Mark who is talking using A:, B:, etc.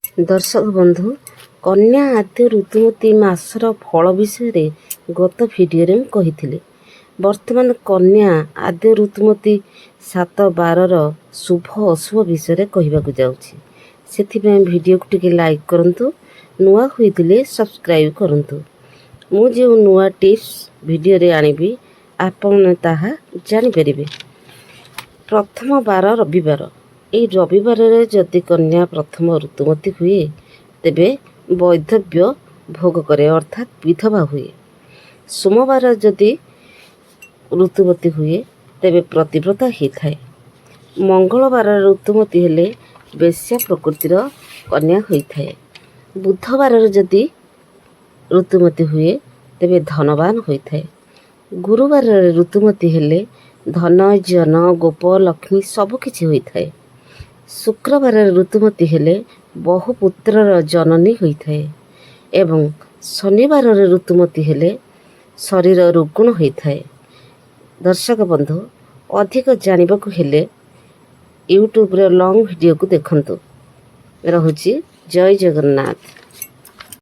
A: ଦର୍ଶକ ବନ୍ଧୁ, କନ୍ୟା ଆଦ୍ୟ ଋତୁମତୀ ମାସର ଫଳ ବିଷୟରେ ଗତ ଭିଡ଼ିଓରେ ମୁଁ କହିଥିଲି। ବର୍ତ୍ତମାନ କନ୍ୟା ଆଦ୍ୟ ଋତୁମତୀ 7/12ର ଶୁଭ ଅଶୁଭ ବିଷୟରେ କହିବାକୁ ଯାଉଛି। ସେଥିପାଇଁ ଭିଡ଼ିଓକୁ ଟିକେ ଲାଇକ୍ କରନ୍ତୁ, ନୂଆ ହୋଇଥିଲେ ସବସ୍କ୍ରାଇବ୍ କରନ୍ତୁ। ମୁଁ ଯେଉଁ ନୂଆ ଟିପ୍ସ ଭିଡ଼ିଓରେ ଆଣିବି ଆପଣ ତାହା ଜାଣିପାରିବେ। ପ୍ରଥମ ବାର ରବିବାର। ଏହି ରବିବାରରେ ଯଦି କନ୍ୟା ପ୍ରଥମ ଋତୁମତୀ ହୁଏ ତେବେ ବୈଧବ୍ୟ ଭୋଗ କରେ, ଅର୍ଥାତ୍ ବିଧବା ହୁଏ। ସୋମବାର ଯଦି ଋତୁମତୀ ହୁଏ ତେବେ ପ୍ରତିବ୍ରତା ହୋଇଥାଏ। ମଙ୍ଗଳବାର ଋତୁମତୀ ହେଲେ ବେଶ୍ୟା ପ୍ରକୃତିର କନ୍ୟା ହୋଇଥାଏ। ବୁଧବାରରେ ଯଦି ଋତୁମତୀ ହୁଏ ତେବେ ଧନବାନ ହୋଇଥାଏ। ଗୁରୁବାରରେ ଋତୁମତୀ ହେଲେ ଧନ, ଜନ, ଗୋପ, ଲକ୍ଷ୍ମୀ ସବୁକିଛି ହୋଇଥାଏ। ଶୁକ୍ରବାରରେ ଋତୁମତୀ ହେଲେ ବହୁ ପୁତ୍ରର ଜନନୀ ହୋଇଥାଏ ଏବଂ ଶନିବାରରେ ଋତୁମତୀ ହେଲେ ଶରୀର ରୁଗ୍ଣ ହୋଇଥାଏ। ଦର୍ଶକ ବନ୍ଧୁ, ଅଧିକ ଜାଣିବାକୁ ହେଲେ ୟୁଟ୍ୟୁବ୍ର ଲଙ୍ଗ୍ ଭିଡ଼ିଓକୁ ଦେଖନ୍ତୁ। ରହୁଛି, ଜୟ ଜଗନ୍ନାଥ।